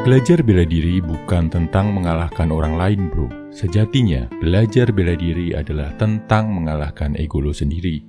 Belajar bela diri bukan tentang mengalahkan orang lain, bro. Sejatinya, belajar bela diri adalah tentang mengalahkan ego lo sendiri.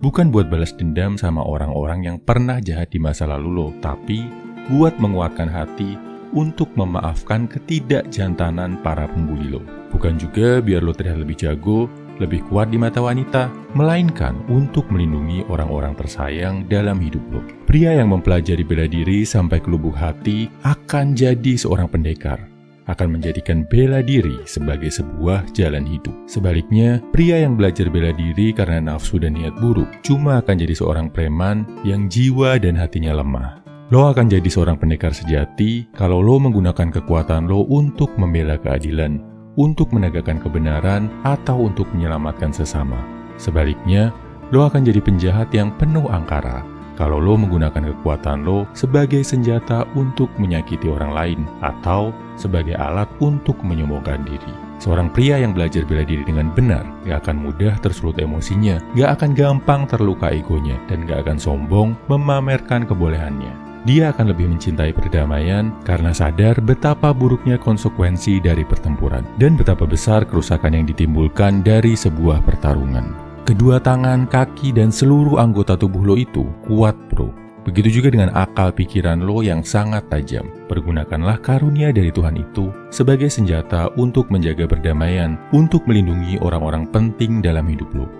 Bukan buat balas dendam sama orang-orang yang pernah jahat di masa lalu lo, tapi buat menguatkan hati untuk memaafkan ketidakjantanan para pembuli lo. Bukan juga biar lo terlihat lebih jago, lebih kuat di mata wanita, melainkan untuk melindungi orang-orang tersayang dalam hidup lo. Pria yang mempelajari bela diri sampai ke lubuk hati akan jadi seorang pendekar, akan menjadikan bela diri sebagai sebuah jalan hidup. Sebaliknya, pria yang belajar bela diri karena nafsu dan niat buruk cuma akan jadi seorang preman yang jiwa dan hatinya lemah. Lo akan jadi seorang pendekar sejati kalau lo menggunakan kekuatan lo untuk membela keadilan, untuk menegakkan kebenaran, atau untuk menyelamatkan sesama. Sebaliknya, lo akan jadi penjahat yang penuh angkara kalau lo menggunakan kekuatan lo sebagai senjata untuk menyakiti orang lain atau sebagai alat untuk menyombongkan diri. Seorang pria yang belajar bela diri dengan benar gak akan mudah tersulut emosinya, gak akan gampang terluka egonya, dan gak akan sombong memamerkan kebolehannya. Dia akan lebih mencintai perdamaian karena sadar betapa buruknya konsekuensi dari pertempuran dan betapa besar kerusakan yang ditimbulkan dari sebuah pertarungan. Kedua tangan, kaki, dan seluruh anggota tubuh lo itu kuat, bro. Begitu juga dengan akal pikiran lo yang sangat tajam. Pergunakanlah karunia dari Tuhan itu sebagai senjata untuk menjaga perdamaian, untuk melindungi orang-orang penting dalam hidup lo.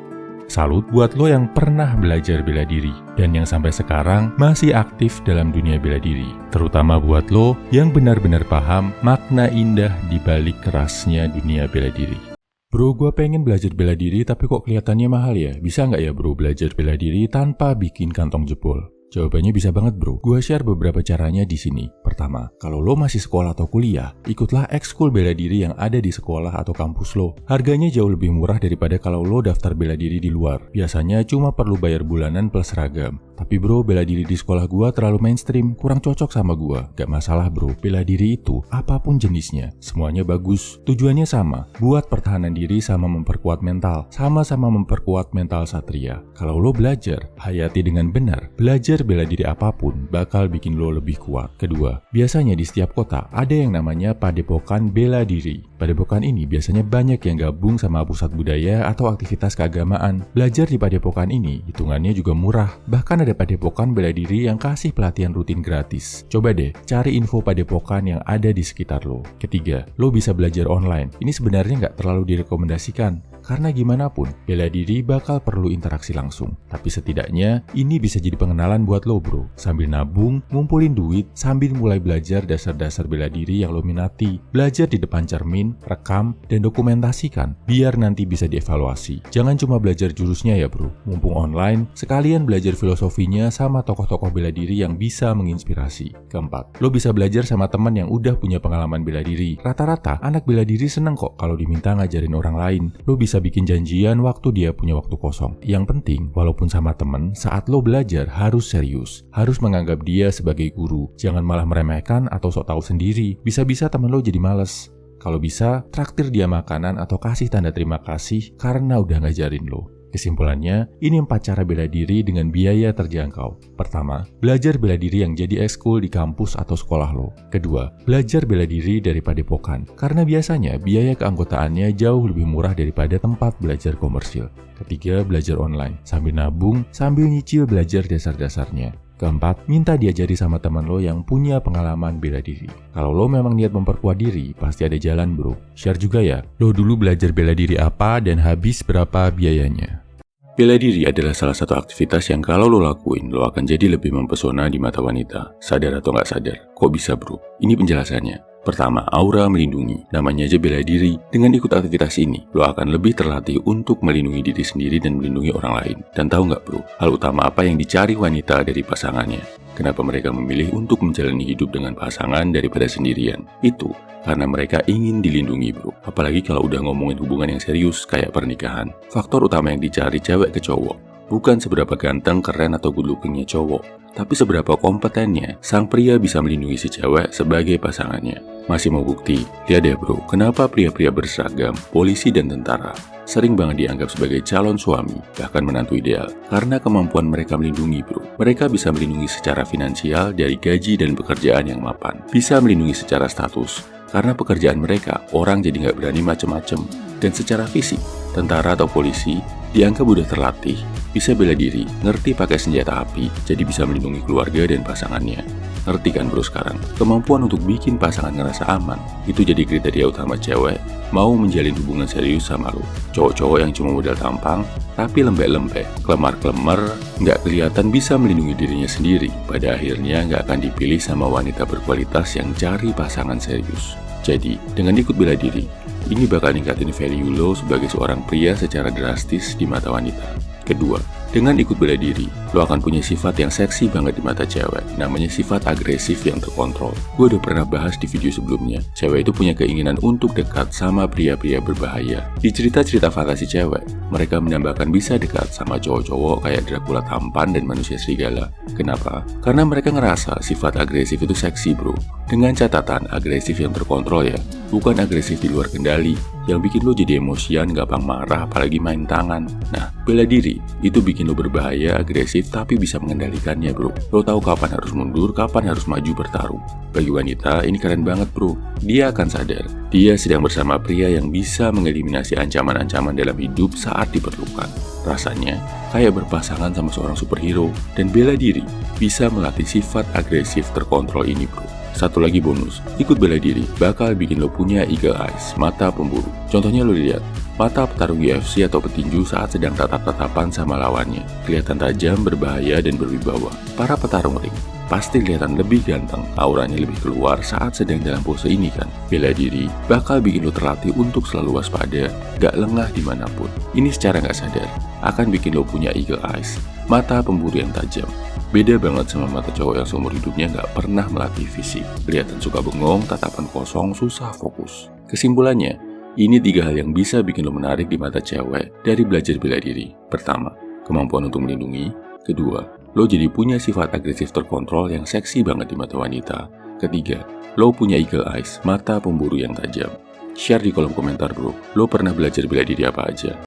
Salut buat lo yang pernah belajar bela diri dan yang sampai sekarang masih aktif dalam dunia bela diri. Terutama buat lo yang benar-benar paham makna indah di balik kerasnya dunia bela diri. Bro, gue pengen belajar bela diri tapi kok kelihatannya mahal ya? Bisa nggak ya bro belajar bela diri tanpa bikin kantong jebol? Jawabannya bisa banget bro. Gue share beberapa caranya di sini. Pertama, kalau lo masih sekolah atau kuliah, ikutlah ekskul bela diri yang ada di sekolah atau kampus lo. Harganya jauh lebih murah daripada kalau lo daftar bela diri di luar. Biasanya cuma perlu bayar bulanan plus seragam. Tapi bro, bela diri di sekolah gua terlalu mainstream, kurang cocok sama gua. Gak masalah bro, bela diri itu apapun jenisnya, semuanya bagus. Tujuannya sama, buat pertahanan diri sama memperkuat mental. Sama-sama memperkuat mental satria. Kalau lo belajar, hayati dengan benar, belajar bela diri apapun bakal bikin lo lebih kuat. Kedua, biasanya di setiap kota ada yang namanya padepokan bela diri. Padepokan ini biasanya banyak yang gabung sama pusat budaya atau aktivitas keagamaan. Belajar di padepokan ini hitungannya juga murah. Bahkan ada padepokan bela diri yang kasih pelatihan rutin gratis. Coba deh cari info padepokan yang ada di sekitar lo. Ketiga, lo bisa belajar online. Ini sebenarnya nggak terlalu direkomendasikan. Karena gimana pun, bela diri bakal perlu interaksi langsung. Tapi setidaknya, ini bisa jadi pengenalan buat lo bro. Sambil nabung, ngumpulin duit, sambil mulai belajar dasar-dasar bela diri yang lo minati. Belajar di depan cermin, rekam, dan dokumentasikan, biar nanti bisa dievaluasi. Jangan cuma belajar jurusnya ya bro. Mumpung online, sekalian belajar filosofinya sama tokoh-tokoh bela diri yang bisa menginspirasi. Keempat, lo bisa belajar sama teman yang udah punya pengalaman bela diri. Rata-rata, anak bela diri seneng kok kalau diminta ngajarin orang lain. Lo bisa bikin janjian waktu dia punya waktu kosong. Yang penting, walaupun sama temen, saat lo belajar harus serius. Harus menganggap dia sebagai guru. Jangan malah meremehkan atau sok tahu sendiri. Bisa-bisa temen lo jadi males. Kalau bisa, traktir dia makanan atau kasih tanda terima kasih karena udah ngajarin lo. Kesimpulannya, ini 4 cara bela diri dengan biaya terjangkau. Pertama, belajar bela diri yang jadi ekskul di kampus atau sekolah lo. Kedua, belajar bela diri dari padepokan, karena biasanya biaya keanggotaannya jauh lebih murah daripada tempat belajar komersil. Ketiga, belajar online, sambil nabung, sambil nyicil belajar dasar-dasarnya. Keempat, minta diajari sama teman lo yang punya pengalaman bela diri. Kalau lo memang niat memperkuat diri, pasti ada jalan bro. Share juga ya, lo dulu belajar bela diri apa dan habis berapa biayanya. Bela diri adalah salah satu aktivitas yang kalau lo lakuin, lo akan jadi lebih mempesona di mata wanita. Sadar atau nggak sadar? Kok bisa bro? Ini penjelasannya. Pertama, aura melindungi. Namanya aja bela diri. Dengan ikut aktivitas ini, lo akan lebih terlatih untuk melindungi diri sendiri dan melindungi orang lain. Dan tahu nggak bro, hal utama apa yang dicari wanita dari pasangannya? Kenapa mereka memilih untuk menjalani hidup dengan pasangan daripada sendirian? Itu karena mereka ingin dilindungi bro. Apalagi kalau udah ngomongin hubungan yang serius kayak pernikahan. Faktor utama yang dicari cewek ke cowok bukan seberapa ganteng, keren, atau good lookingnya cowok, Tapi seberapa kompetennya sang pria bisa melindungi si cewek sebagai pasangannya? Masih mau bukti? Lihat deh bro, kenapa pria-pria berseragam, polisi dan tentara sering banget dianggap sebagai calon suami, bahkan menantu ideal. Karena kemampuan mereka melindungi bro. Mereka bisa melindungi secara finansial dari gaji dan pekerjaan yang mapan. Bisa melindungi secara status, karena pekerjaan mereka orang jadi nggak berani macem-macem. Dan secara fisik, tentara atau polisi dianggap udah terlatih, bisa bela diri, ngerti pakai senjata api, jadi bisa melindungi keluarga dan pasangannya. Ngerti kan bro sekarang? Kemampuan untuk bikin pasangan ngerasa aman, itu jadi kriteria utama cewek mau menjalin hubungan serius sama lo. Cowok-cowok yang cuma modal tampang, tapi lembek-lembek, kelemar-kelemar, nggak kelihatan bisa melindungi dirinya sendiri. Pada akhirnya nggak akan dipilih sama wanita berkualitas yang cari pasangan serius. Jadi, dengan ikut bela diri, ini bakal ningkatin value lo sebagai seorang pria secara drastis di mata wanita. Kedua, dengan ikut bela diri, lo akan punya sifat yang seksi banget di mata cewek. Namanya sifat agresif yang terkontrol. Gue udah pernah bahas di video sebelumnya. Cewek itu punya keinginan untuk dekat sama pria-pria berbahaya. Di cerita-cerita fantasi cewek, mereka menambahkan bisa dekat sama cowok-cowok kayak Dracula tampan dan manusia serigala. Kenapa? Karena mereka ngerasa sifat agresif itu seksi bro. Dengan catatan agresif yang terkontrol ya, bukan agresif di luar kendali, yang bikin lo jadi emosian, gampang marah, apalagi main tangan. Nah, bela diri itu bikin lo berbahaya, agresif, tapi bisa mengendalikannya bro. Lo tahu kapan harus mundur, kapan harus maju bertarung. Bagi wanita, ini keren banget bro. Dia akan sadar, dia sedang bersama pria yang bisa mengeliminasi ancaman-ancaman dalam hidup saat diperlukan. Rasanya kayak berpasangan sama seorang superhero. Dan bela diri bisa melatih sifat agresif terkontrol ini bro. Satu lagi bonus, ikut bela diri bakal bikin lo punya eagle eyes, mata pemburu. Contohnya lo lihat, mata petarung UFC atau petinju saat sedang tatap-tatapan sama lawannya. Kelihatan tajam, berbahaya, dan berwibawa. Para petarung ring pasti kelihatan lebih ganteng, auranya lebih keluar saat sedang dalam pose ini kan. Bela diri bakal bikin lo terlatih untuk selalu waspada, gak lengah dimanapun. Ini secara gak sadar akan bikin lo punya eagle eyes, mata pemburu yang tajam. Beda banget sama mata cowok yang seumur hidupnya gak pernah melatih fisik. Kelihatan suka bengong, tatapan kosong, susah fokus. Kesimpulannya, ini 3 hal yang bisa bikin lo menarik di mata cewek dari belajar bela diri. Pertama, kemampuan untuk melindungi. Kedua, lo jadi punya sifat agresif terkontrol yang seksi banget di mata wanita. Ketiga, lo punya eagle eyes, mata pemburu yang tajam. Share di kolom komentar bro, lo pernah belajar bela diri apa aja?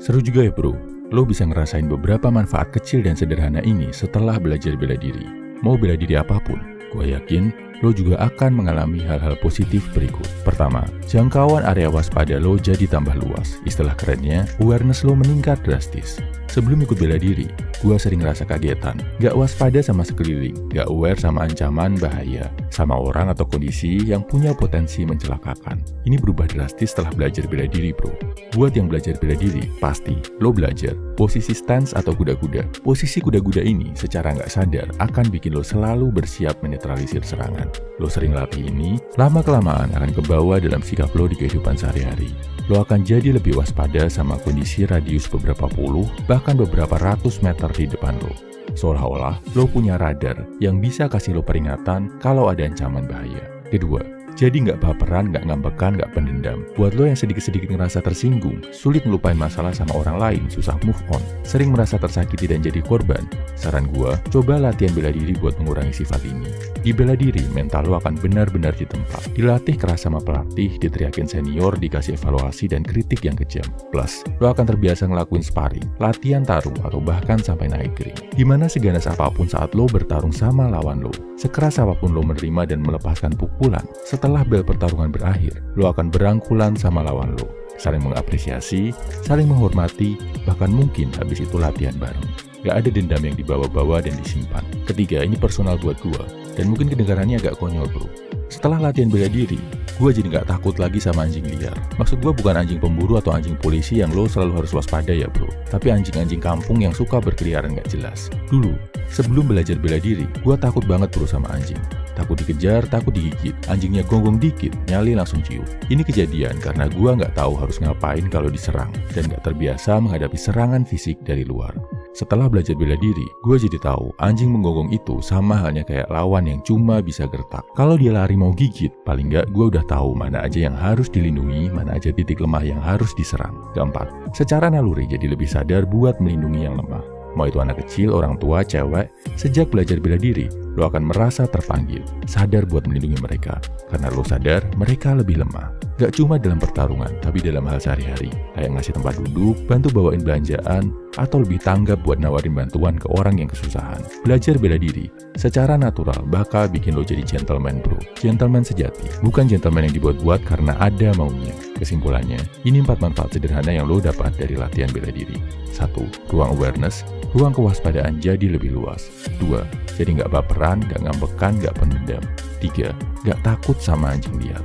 Seru juga ya bro, lo bisa ngerasain beberapa manfaat kecil dan sederhana ini setelah belajar bela diri. Mau bela diri apapun, gue yakin lo juga akan mengalami hal-hal positif berikut. Pertama, jangkauan area waspada lo jadi tambah luas. Istilah kerennya, awareness lo meningkat drastis. Sebelum ikut bela diri, gue sering ngerasa kagetan, gak waspada sama sekeliling, gak aware sama ancaman bahaya, sama orang atau kondisi yang punya potensi mencelakakan. Ini berubah drastis setelah belajar bela diri bro. Buat yang belajar bela diri, pasti lo belajar posisi stance atau kuda-kuda. Posisi kuda-kuda ini secara gak sadar akan bikin lo selalu bersiap menetralisir serangan. Lo sering latih ini, lama-kelamaan akan kebawa dalam sikap lo di kehidupan sehari-hari. Lo akan jadi lebih waspada sama kondisi radius beberapa puluh, bahkan beberapa ratus meter di depan lo. Seolah-olah lo punya radar yang bisa kasih lo peringatan kalau ada ancaman bahaya. Kedua, jadi nggak baperan, nggak ngambekan, nggak pendendam. Buat lo yang sedikit-sedikit ngerasa tersinggung, sulit melupain masalah sama orang lain, susah move on, sering merasa tersakiti dan jadi korban, saran gua, coba latihan bela diri buat mengurangi sifat ini. Di bela diri, mental lo akan benar-benar ditempa. Dilatih keras sama pelatih, diteriakin senior, dikasih evaluasi dan kritik yang kejam. Plus, lo akan terbiasa ngelakuin sparring, latihan tarung, atau bahkan sampai naik ring. Dimana seganas apapun saat lo bertarung sama lawan lo, sekeras apapun lo menerima dan melepaskan pukulan, setelah bel pertarungan berakhir, lo akan berangkulan sama lawan lo, saling mengapresiasi, saling menghormati, bahkan mungkin habis itu latihan bareng. Gak ada dendam yang dibawa-bawa dan disimpan. Ketiga, ini personal buat gua, dan mungkin kedengarannya agak konyol bro. Setelah latihan bela diri, gua jadi gak takut lagi sama anjing liar. Maksud gua bukan anjing pemburu atau anjing polisi yang lo selalu harus waspada ya bro, tapi anjing-anjing kampung yang suka berkeliaran gak jelas. Dulu, sebelum belajar bela diri, gua takut banget bro sama anjing. Takut dikejar, takut digigit, anjingnya gonggong dikit, nyali langsung cium. Ini kejadian karena gua nggak tahu harus ngapain kalau diserang, dan nggak terbiasa menghadapi serangan fisik dari luar. Setelah belajar bela diri, gue jadi tahu anjing menggonggong itu sama halnya kayak lawan yang cuma bisa gertak. Kalau dia lari mau gigit, paling nggak gue udah tahu mana aja yang harus dilindungi, mana aja titik lemah yang harus diserang. Keempat, secara naluri jadi lebih sadar buat melindungi yang lemah. Mau itu anak kecil, orang tua, cewek, sejak belajar bela diri, lo akan merasa terpanggil, sadar buat melindungi mereka. Karena lo sadar mereka lebih lemah. Gak cuma dalam pertarungan, tapi dalam hal sehari-hari. Kayak ngasih tempat duduk, bantu bawain belanjaan, atau lebih tanggap buat nawarin bantuan ke orang yang kesusahan. Belajar bela diri secara natural bakal bikin lo jadi gentleman bro. Gentleman sejati, bukan gentleman yang dibuat-buat karena ada maunya. Kesimpulannya, ini 4 manfaat sederhana yang lo dapat dari latihan bela diri. 1. Ruang awareness, ruang kewaspadaan jadi lebih luas. 2. Jadi gak baperan, gak ngambekan, gak pendendam. 3. Gak takut sama anjing liar.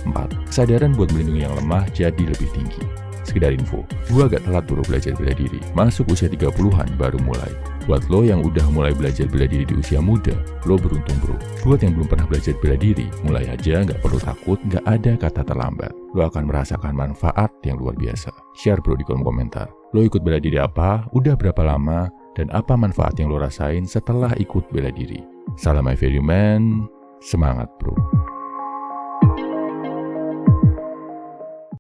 4. Kesadaran buat melindungi yang lemah jadi lebih tinggi. Sekedar info, gua agak telat dulu belajar bela diri, masuk usia 30-an baru mulai. Buat lo yang udah mulai belajar bela diri di usia muda, lo beruntung bro. Buat yang belum pernah belajar bela diri, mulai aja, gak perlu takut, gak ada kata terlambat. Lo akan merasakan manfaat yang luar biasa. Share bro di kolom komentar. Lo ikut bela diri apa, udah berapa lama, dan apa manfaat yang lo rasain setelah ikut bela diri. Salam my value man, semangat bro.